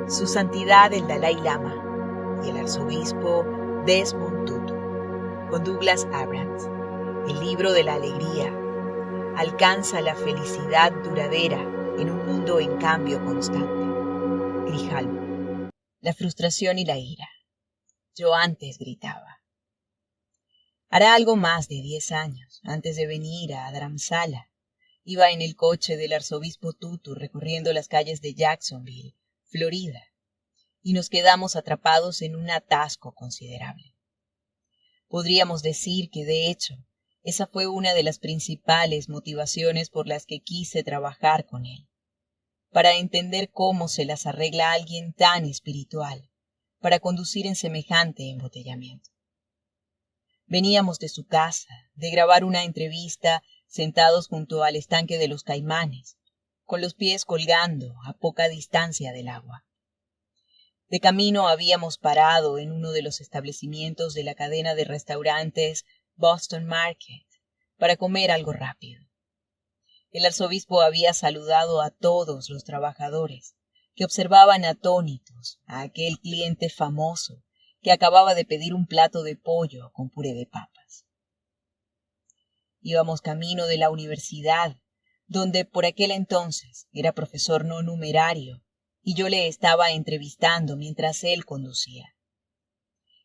Su Santidad el Dalai Lama y el Arzobispo Desmond Tutu, con Douglas Abrams. El libro de la alegría alcanza la felicidad duradera en un mundo en cambio constante. Grijalbo. La frustración y la ira. Yo antes gritaba. Hará algo más de 10 años, antes de venir a Dharamsala, iba en el coche del arzobispo Tutu recorriendo las calles de Jacksonville, Florida, y nos quedamos atrapados en un atasco considerable. Podríamos decir que, de hecho, esa fue una de las principales motivaciones por las que quise trabajar con él, para entender cómo se las arregla alguien tan espiritual para conducir en semejante embotellamiento. Veníamos de su casa, de grabar una entrevista sentados junto al estanque de los Caimanes, con los pies colgando a poca distancia del agua. De camino habíamos parado en uno de los establecimientos de la cadena de restaurantes Boston Market para comer algo rápido. El arzobispo había saludado a todos los trabajadores, que observaban atónitos a aquel cliente famoso que acababa de pedir un plato de pollo con puré de papas. Íbamos camino de la universidad, donde por aquel entonces era profesor no numerario, y yo le estaba entrevistando mientras él conducía.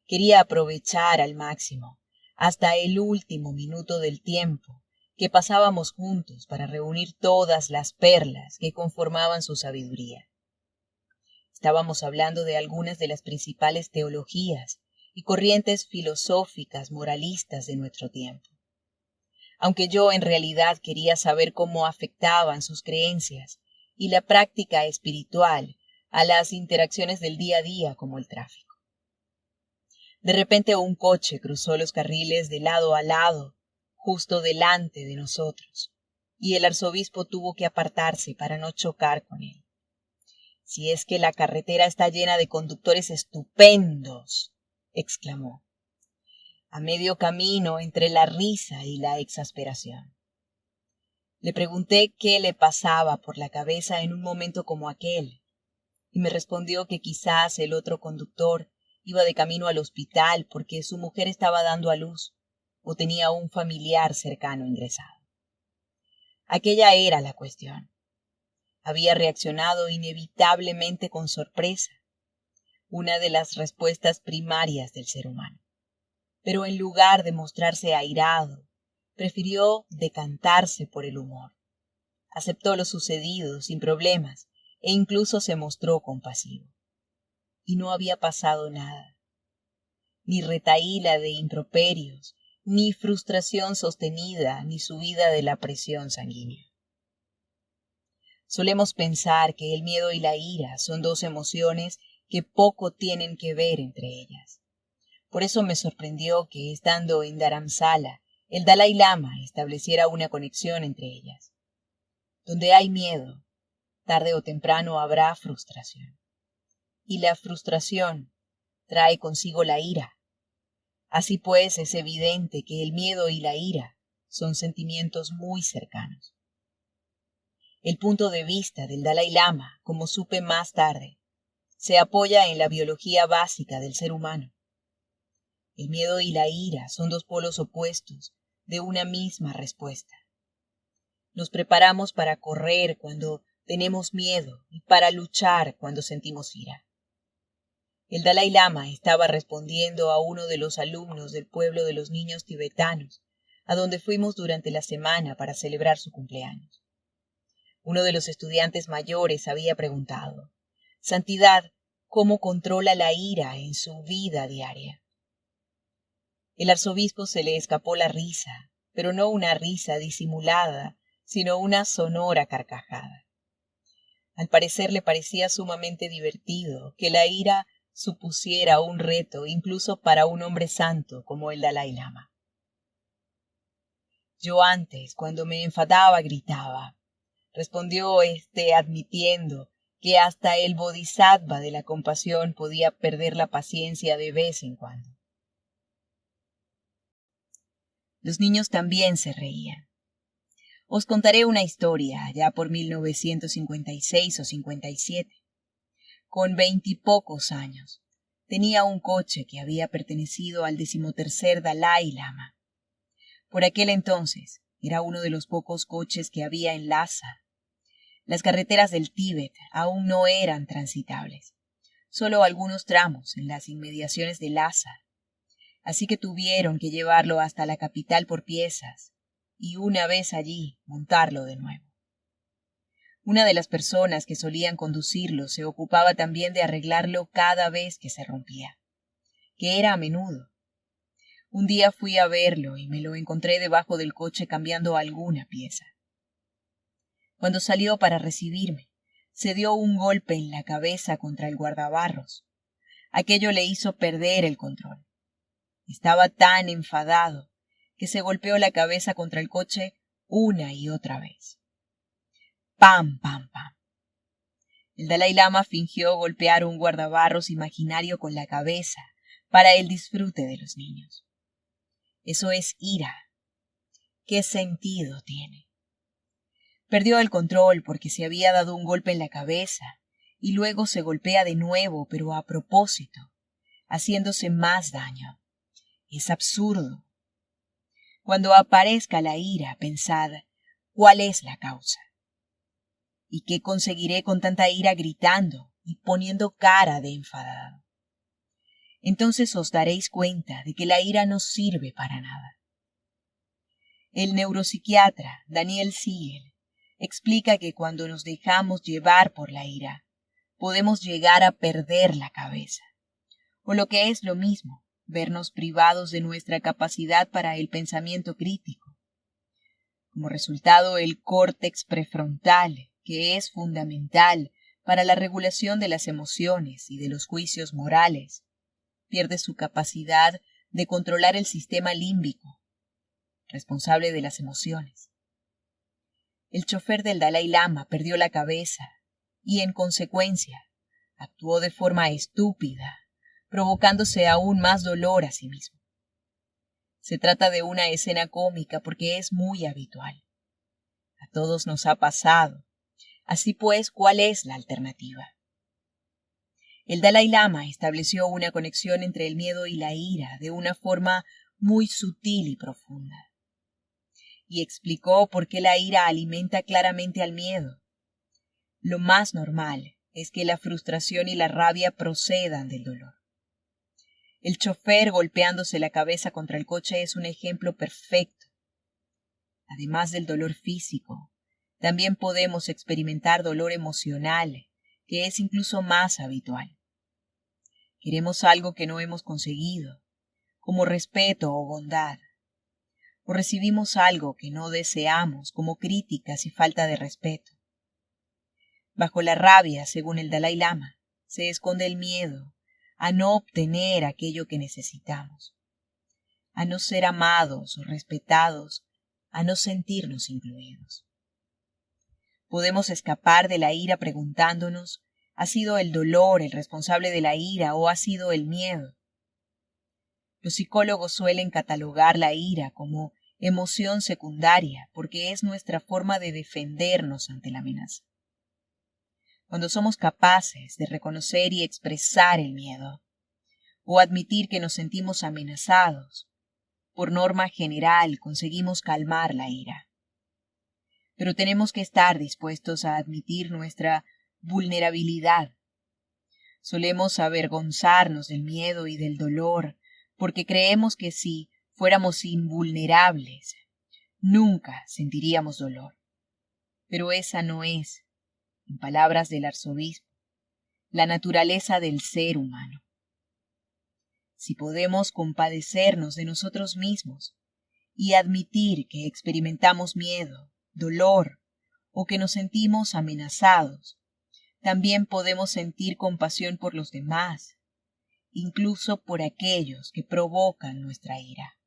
Quería aprovechar al máximo, hasta el último minuto del tiempo que pasábamos juntos para reunir todas las perlas que conformaban su sabiduría. Estábamos hablando de algunas de las principales teologías y corrientes filosóficas moralistas de nuestro tiempo. Aunque yo en realidad quería saber cómo afectaban sus creencias y la práctica espiritual a las interacciones del día a día como el tráfico. De repente un coche cruzó los carriles de lado a lado, justo delante de nosotros, y el arzobispo tuvo que apartarse para no chocar con él. «Si es que la carretera está llena de conductores estupendos», exclamó, a medio camino entre la risa y la exasperación. Le pregunté qué le pasaba por la cabeza en un momento como aquel, y me respondió que quizás el otro conductor iba de camino al hospital porque su mujer estaba dando a luz o tenía un familiar cercano ingresado. Aquella era la cuestión. Había reaccionado inevitablemente con sorpresa, una de las respuestas primarias del ser humano. Pero en lugar de mostrarse airado, prefirió decantarse por el humor. Aceptó lo sucedido sin problemas e incluso se mostró compasivo. Y no había pasado nada. Ni retahíla de improperios, ni frustración sostenida, ni subida de la presión sanguínea. Solemos pensar que el miedo y la ira son dos emociones que poco tienen que ver entre ellas. Por eso me sorprendió que, estando en Dharamsala, el Dalai Lama estableciera una conexión entre ellas. Donde hay miedo, tarde o temprano habrá frustración. Y la frustración trae consigo la ira. Así pues, es evidente que el miedo y la ira son sentimientos muy cercanos. El punto de vista del Dalai Lama, como supe más tarde, se apoya en la biología básica del ser humano. El miedo y la ira son dos polos opuestos de una misma respuesta. Nos preparamos para correr cuando tenemos miedo y para luchar cuando sentimos ira. El Dalai Lama estaba respondiendo a uno de los alumnos del pueblo de los niños tibetanos, a donde fuimos durante la semana para celebrar su cumpleaños. Uno de los estudiantes mayores había preguntado, «Santidad, ¿cómo controla la ira en su vida diaria?» El arzobispo se le escapó la risa, pero no una risa disimulada, sino una sonora carcajada. Al parecer le parecía sumamente divertido que la ira supusiera un reto incluso para un hombre santo como el Dalai Lama. Yo antes, cuando me enfadaba, gritaba, respondió admitiendo que hasta el bodhisattva de la compasión podía perder la paciencia de vez en cuando. Los niños también se reían. Os contaré una historia, ya por 1956 o 57. con 20 y pocos años. Tenía un coche que había pertenecido al 13º Dalai Lama. Por aquel entonces era uno de los pocos coches que había en Lhasa. Las carreteras del Tíbet aún no eran transitables, solo algunos tramos en las inmediaciones de Lhasa, así que tuvieron que llevarlo hasta la capital por piezas y una vez allí montarlo de nuevo. Una de las personas que solían conducirlo se ocupaba también de arreglarlo cada vez que se rompía, que era a menudo. Un día fui a verlo y me lo encontré debajo del coche cambiando alguna pieza. Cuando salió para recibirme, se dio un golpe en la cabeza contra el guardabarros. Aquello le hizo perder el control. Estaba tan enfadado que se golpeó la cabeza contra el coche una y otra vez. ¡Pam, pam, pam! El Dalai Lama fingió golpear un guardabarros imaginario con la cabeza para el disfrute de los niños. Eso es ira. ¿Qué sentido tiene? Perdió el control porque se había dado un golpe en la cabeza y luego se golpea de nuevo, pero a propósito, haciéndose más daño. Es absurdo. Cuando aparezca la ira, pensad, ¿cuál es la causa? ¿Y qué conseguiré con tanta ira gritando y poniendo cara de enfadado? Entonces os daréis cuenta de que la ira no sirve para nada. El neuropsiquiatra Daniel Siegel explica que cuando nos dejamos llevar por la ira, podemos llegar a perder la cabeza, o lo que es lo mismo, vernos privados de nuestra capacidad para el pensamiento crítico. Como resultado, el córtex prefrontal, que es fundamental para la regulación de las emociones y de los juicios morales, pierde su capacidad de controlar el sistema límbico, responsable de las emociones. El chofer del Dalai Lama perdió la cabeza y, en consecuencia, actuó de forma estúpida, provocándose aún más dolor a sí mismo. Se trata de una escena cómica porque es muy habitual. A todos nos ha pasado. Así pues, ¿cuál es la alternativa? El Dalai Lama estableció una conexión entre el miedo y la ira de una forma muy sutil y profunda. Y explicó por qué la ira alimenta claramente al miedo. Lo más normal es que la frustración y la rabia procedan del dolor. El chofer golpeándose la cabeza contra el coche es un ejemplo perfecto. Además del dolor físico, también podemos experimentar dolor emocional, que es incluso más habitual. Queremos algo que no hemos conseguido, como respeto o bondad. O recibimos algo que no deseamos, como críticas y falta de respeto. Bajo la rabia, según el Dalai Lama, se esconde el miedo a no obtener aquello que necesitamos, a no ser amados o respetados, a no sentirnos incluidos. Podemos escapar de la ira preguntándonos, ¿ha sido el dolor el responsable de la ira o ha sido el miedo? Los psicólogos suelen catalogar la ira como emoción secundaria porque es nuestra forma de defendernos ante la amenaza. Cuando somos capaces de reconocer y expresar el miedo, o admitir que nos sentimos amenazados, por norma general conseguimos calmar la ira. Pero tenemos que estar dispuestos a admitir nuestra vulnerabilidad. Solemos avergonzarnos del miedo y del dolor, porque creemos que si fuéramos invulnerables, nunca sentiríamos dolor. Pero esa no es, en palabras del arzobispo, la naturaleza del ser humano. Si podemos compadecernos de nosotros mismos y admitir que experimentamos miedo, dolor o que nos sentimos amenazados, también podemos sentir compasión por los demás, incluso por aquellos que provocan nuestra ira.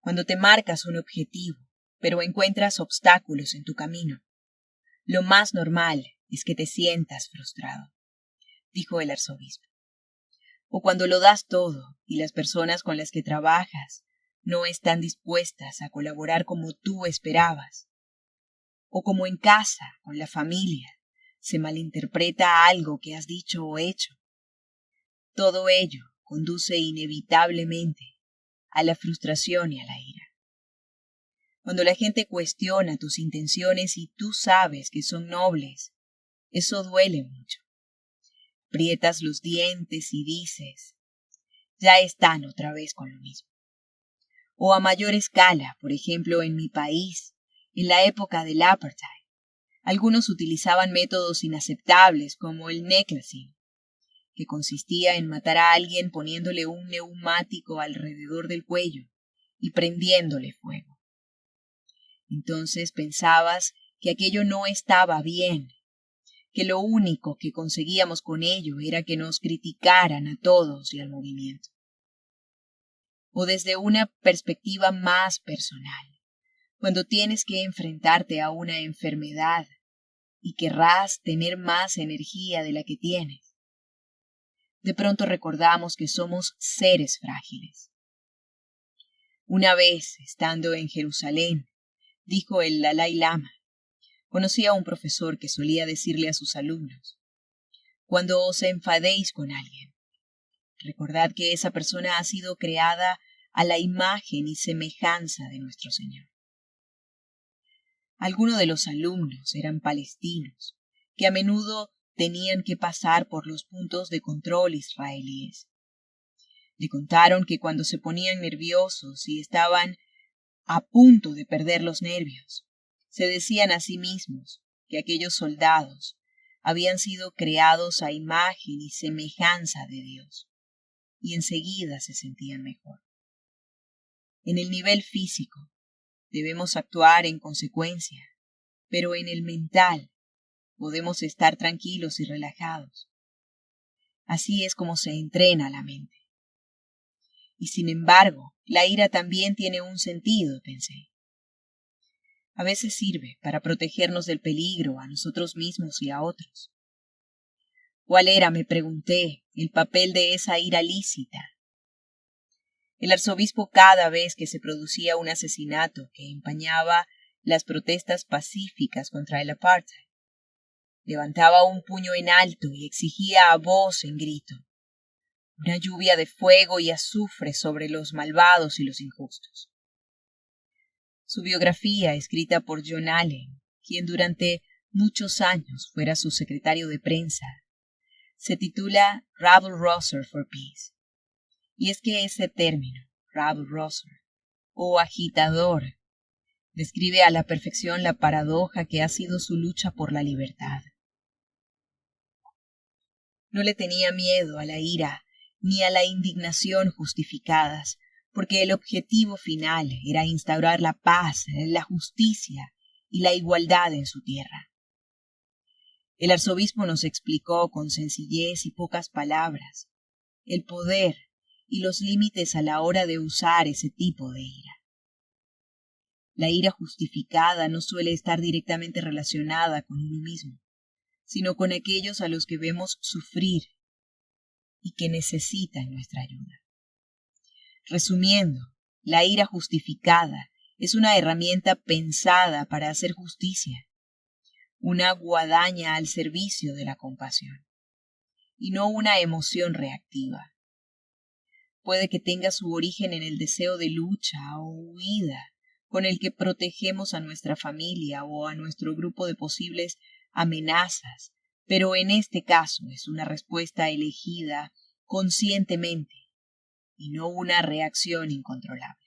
Cuando te marcas un objetivo, pero encuentras obstáculos en tu camino, lo más normal es que te sientas frustrado, dijo el arzobispo. O cuando lo das todo y las personas con las que trabajas no están dispuestas a colaborar como tú esperabas. O como en casa, con la familia, se malinterpreta algo que has dicho o hecho. Todo ello conduce inevitablemente a la frustración y a la ira. Cuando la gente cuestiona tus intenciones y tú sabes que son nobles, eso duele mucho. Aprietas los dientes y dices, ya están otra vez con lo mismo. O a mayor escala, por ejemplo, en mi país, en la época del apartheid, algunos utilizaban métodos inaceptables como el necklacing, que consistía en matar a alguien poniéndole un neumático alrededor del cuello y prendiéndole fuego. Entonces pensabas que aquello no estaba bien, que lo único que conseguíamos con ello era que nos criticaran a todos y al movimiento. O desde una perspectiva más personal, cuando tienes que enfrentarte a una enfermedad y querrás tener más energía de la que tienes. De pronto recordamos que somos seres frágiles. Una vez, estando en Jerusalén, dijo el Dalai Lama, conocí a un profesor que solía decirle a sus alumnos, cuando os enfadéis con alguien, recordad que esa persona ha sido creada a la imagen y semejanza de nuestro Señor. Algunos de los alumnos eran palestinos, que a menudo tenían que pasar por los puntos de control israelíes. Le contaron que cuando se ponían nerviosos y estaban a punto de perder los nervios, se decían a sí mismos que aquellos soldados habían sido creados a imagen y semejanza de Dios, y enseguida se sentían mejor. En el nivel físico, debemos actuar en consecuencia, pero en el mental podemos estar tranquilos y relajados. Así es como se entrena la mente. Y sin embargo, la ira también tiene un sentido, pensé. A veces sirve para protegernos del peligro a nosotros mismos y a otros. ¿Cuál era, me pregunté, el papel de esa ira lícita? El arzobispo, cada vez que se producía un asesinato que empañaba las protestas pacíficas contra el apartheid, levantaba un puño en alto y exigía a voz en grito una lluvia de fuego y azufre sobre los malvados y los injustos. Su biografía, escrita por John Allen, quien durante muchos años fuera su secretario de prensa, se titula Rabble-Rouser for Peace. Y es que ese término, rabble-rouser, o agitador, describe a la perfección la paradoja que ha sido su lucha por la libertad. No le tenía miedo a la ira ni a la indignación justificadas, porque el objetivo final era instaurar la paz, la justicia y la igualdad en su tierra. El arzobispo nos explicó con sencillez y pocas palabras el poder y los límites a la hora de usar ese tipo de ira. La ira justificada no suele estar directamente relacionada con uno mismo, sino con aquellos a los que vemos sufrir y que necesitan nuestra ayuda. Resumiendo, la ira justificada es una herramienta pensada para hacer justicia, una guadaña al servicio de la compasión, y no una emoción reactiva. Puede que tenga su origen en el deseo de lucha o huida con el que protegemos a nuestra familia o a nuestro grupo de posibles amenazas, pero en este caso es una respuesta elegida conscientemente y no una reacción incontrolable.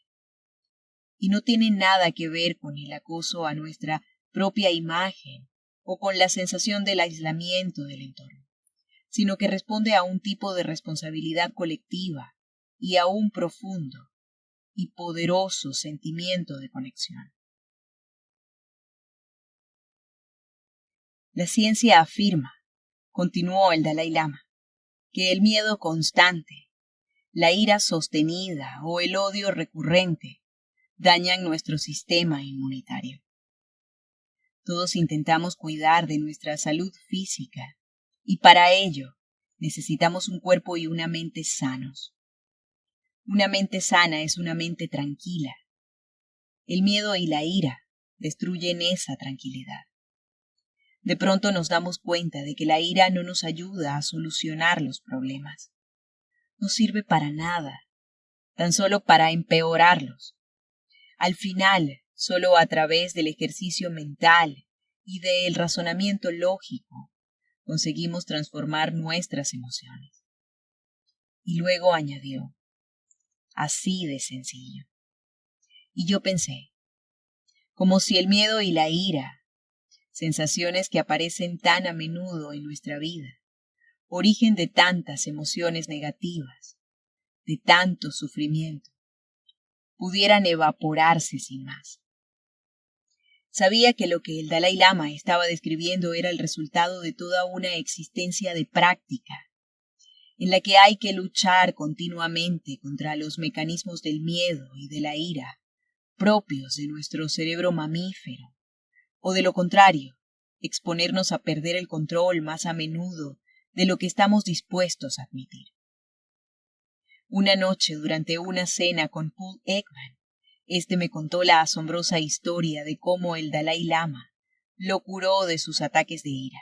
Y no tiene nada que ver con el acoso a nuestra propia imagen o con la sensación del aislamiento del entorno, sino que responde a un tipo de responsabilidad colectiva y a un profundo y poderoso sentimiento de conexión. La ciencia afirma, continuó el Dalai Lama, que el miedo constante, la ira sostenida o el odio recurrente dañan nuestro sistema inmunitario. Todos intentamos cuidar de nuestra salud física y para ello necesitamos un cuerpo y una mente sanos. Una mente sana es una mente tranquila. El miedo y la ira destruyen esa tranquilidad. de pronto nos damos cuenta de que la ira no nos ayuda a solucionar los problemas. No sirve para nada, tan solo para empeorarlos. Al final, solo a través del ejercicio mental y del razonamiento lógico, conseguimos transformar nuestras emociones. Y luego añadió, así de sencillo. Y yo pensé, como si el miedo y la ira, sensaciones que aparecen tan a menudo en nuestra vida, origen de tantas emociones negativas, de tanto sufrimiento, pudieran evaporarse sin más. Sabía que lo que el Dalai Lama estaba describiendo era el resultado de toda una existencia de práctica, en la que hay que luchar continuamente contra los mecanismos del miedo y de la ira, propios de nuestro cerebro mamífero, o de lo contrario, exponernos a perder el control más a menudo de lo que estamos dispuestos a admitir. Una noche, durante una cena con Paul Ekman, me contó la asombrosa historia de cómo el Dalai Lama lo curó de sus ataques de ira.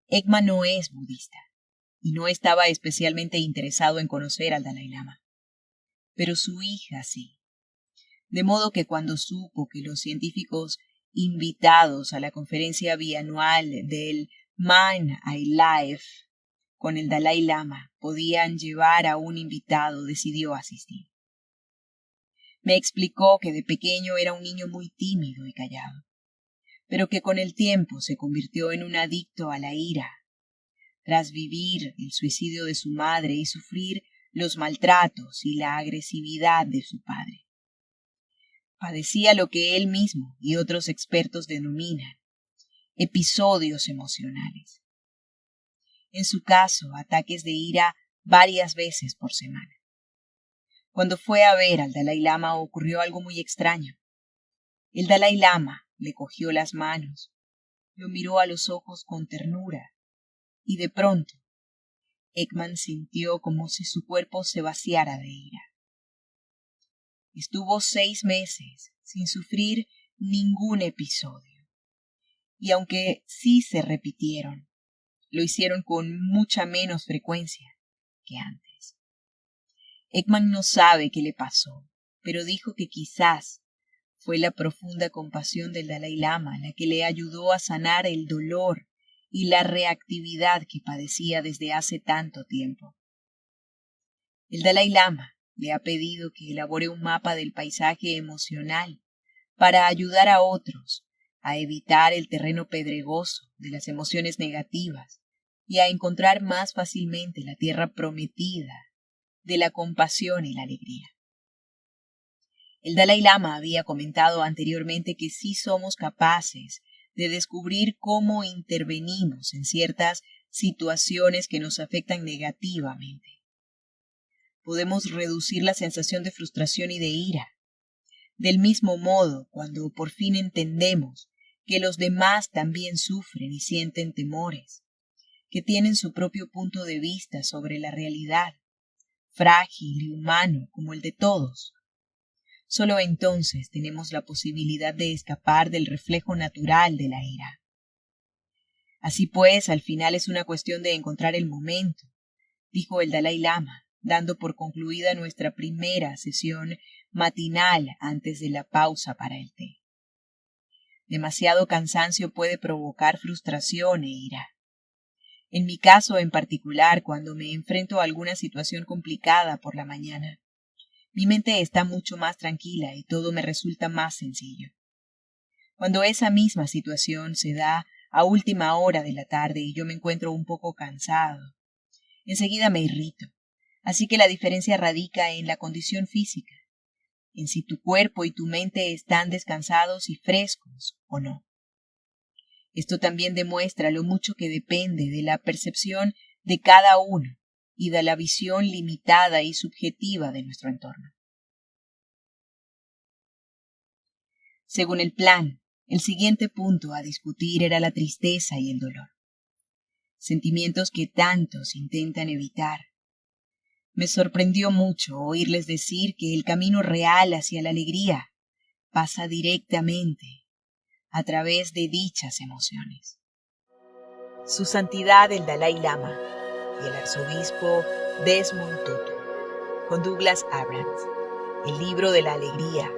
Ekman no es budista y no estaba especialmente interesado en conocer al Dalai Lama, pero su hija sí. De modo que cuando supo que los científicos invitados a la conferencia bianual del Man I Life con el Dalai Lama podían llevar a un invitado, decidió asistir. Me explicó que de pequeño era un niño muy tímido y callado, pero que con el tiempo se convirtió en un adicto a la ira, tras vivir el suicidio de su madre y sufrir los maltratos y la agresividad de su padre. Padecía lo que él mismo y otros expertos denominan episodios emocionales. En su caso, ataques de ira varias veces por semana. Cuando fue a ver al Dalai Lama ocurrió algo muy extraño. El Dalai Lama le cogió las manos, lo miró a los ojos con ternura y de pronto Ekman sintió como si su cuerpo se vaciara de ira. Estuvo 6 meses sin sufrir ningún episodio y aunque sí se repitieron, lo hicieron con mucha menos frecuencia que antes. Ekman no sabe qué le pasó, pero dijo que quizás fue la profunda compasión del Dalai Lama la que le ayudó a sanar el dolor y la reactividad que padecía desde hace tanto tiempo. El Dalai Lama le ha pedido que elabore un mapa del paisaje emocional para ayudar a otros a evitar el terreno pedregoso de las emociones negativas y a encontrar más fácilmente la tierra prometida de la compasión y la alegría. El Dalai Lama había comentado anteriormente que sí somos capaces de descubrir cómo intervenimos en ciertas situaciones que nos afectan negativamente. Podemos reducir la sensación de frustración y de ira. Del mismo modo, cuando por fin entendemos que los demás también sufren y sienten temores, que tienen su propio punto de vista sobre la realidad, frágil y humano como el de todos. Solo entonces tenemos la posibilidad de escapar del reflejo natural de la ira. Así pues, al final es una cuestión de encontrar el momento, dijo el Dalai Lama, dando por concluida nuestra primera sesión matinal antes de la pausa para el té. Demasiado cansancio puede provocar frustración e ira. En mi caso en particular, cuando me enfrento a alguna situación complicada por la mañana, mi mente está mucho más tranquila y todo me resulta más sencillo. Cuando esa misma situación se da a última hora de la tarde y yo me encuentro un poco cansado, enseguida me irrito. Así que la diferencia radica en la condición física, en si tu cuerpo y tu mente están descansados y frescos o no. Esto también demuestra lo mucho que depende de la percepción de cada uno y de la visión limitada y subjetiva de nuestro entorno. Según el plan, el siguiente punto a discutir era la tristeza y el dolor, sentimientos que tantos intentan evitar. Me sorprendió mucho oírles decir que el camino real hacia la alegría pasa directamente a través de dichas emociones. Su Santidad el Dalai Lama y el arzobispo Desmond Tutu, con Douglas Abrams, el libro de la alegría,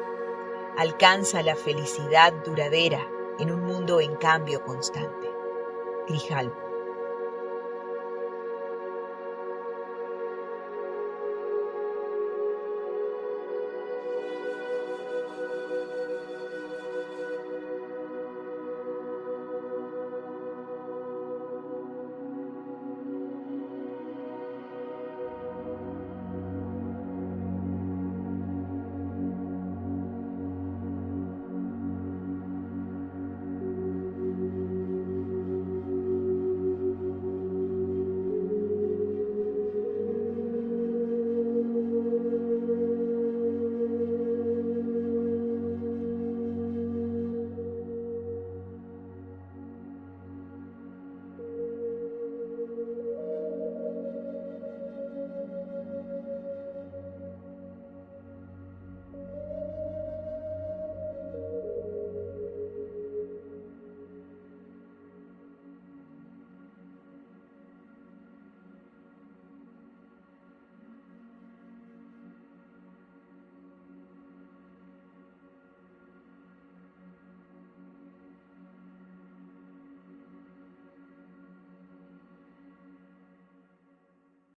alcanza la felicidad duradera en un mundo en cambio constante. Grijalbo.